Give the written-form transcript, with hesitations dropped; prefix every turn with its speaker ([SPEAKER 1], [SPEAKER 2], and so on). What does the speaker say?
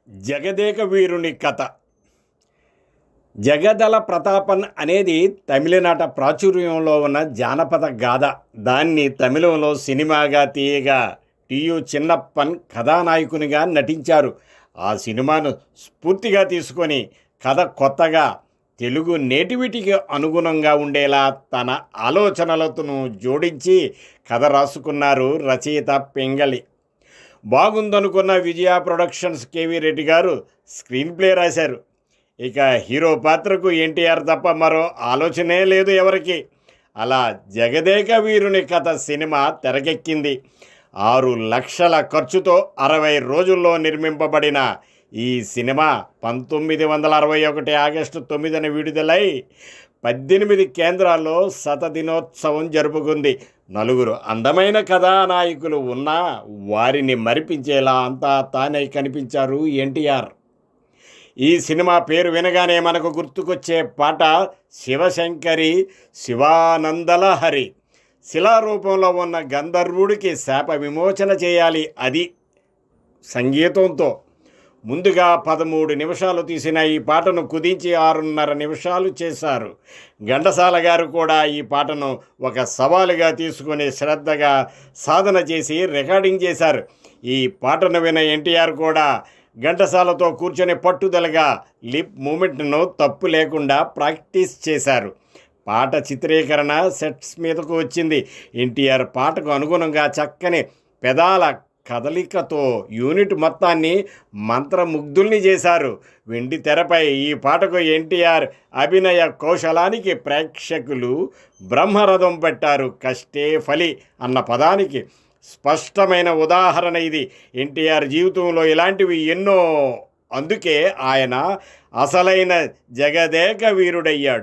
[SPEAKER 1] జగదేక వీరుని కథ. జగదల ప్రతాపన్ అనేది తమిళనాట ప్రాచుర్యంలో ఉన్న జానపద గాథ. దాన్ని తమిళంలో సినిమాగా తీయగా టియు చిన్నప్పన్ కథానాయకునిగా నటించారు. ఆ సినిమాను స్ఫూర్తిగా తీసుకొని కథ కొత్తగా తెలుగు నేటివిటీకి అనుగుణంగా ఉండేలా తన ఆలోచనలను జోడించి కథ రాసుకున్నారు రచయిత పింగళి. బాగుందనుకున్న విజయ ప్రొడక్షన్స్ కేవీ రెడ్డి గారు స్క్రీన్ ప్లే రాశారు. ఇక హీరో పాత్రకు ఎన్టీఆర్ తప్ప మరో ఆలోచనే లేదు ఎవరికి. అలా జగదేక వీరుని కథ సినిమా తెరకెక్కింది. 6 లక్షల ఖర్చుతో 60 రోజుల్లో నిర్మింపబడిన ఈ సినిమా 1961 ఆగస్టు 9న విడుదలై 18 కేంద్రాల్లో శతదినోత్సవం జరుపుకుంది. 4 అందమైన కథానాయకులు ఉన్నా వారిని మరిపించేలా అంతా తానే కనిపించారు ఎన్టీఆర్. ఈ సినిమా పేరు వినగానే మనకు గుర్తుకొచ్చే పాట శివశంకరి శివానందలహరి. శిలారూపంలో ఉన్న గంధర్వుడికి శాప విమోచన చేయాలి, అది సంగీతంతో. ముందుగా 13 నిమిషాలు తీసిన ఈ పాటను కుదించి 6.5 నిమిషాలు చేశారు. ఘంటసాల గారు కూడా ఈ పాటను ఒక సవాలుగా తీసుకుని శ్రద్ధగా సాధన చేసి రికార్డింగ్ చేశారు. ఈ పాటను విన్న ఎన్టీఆర్ కూడా ఘంటసాలతో కూర్చొని పట్టుదలగా లిప్ మూమెంట్ను తప్పు లేకుండా ప్రాక్టీస్ చేశారు. పాట చిత్రీకరణ సెట్స్ మీదకు వచ్చింది. ఎన్టీఆర్ పాటకు అనుగుణంగా చక్కని పెదాల కదలికతో యూనిట్ మొత్తాన్ని మంత్రముగ్ధుల్ని చేశారు. వెండి తెరపై ఈ పాటకు ఎన్టీఆర్ అభినయ కౌశలానికి ప్రేక్షకులు బ్రహ్మరథం పట్టారు. కష్టే ఫలి అన్న పదానికి స్పష్టమైన ఉదాహరణ ఇది. ఎన్టీఆర్ జీవితంలో ఇలాంటివి ఎన్నో. అందుకే ఆయన అసలైన జగదేక వీరుడయ్యాడు.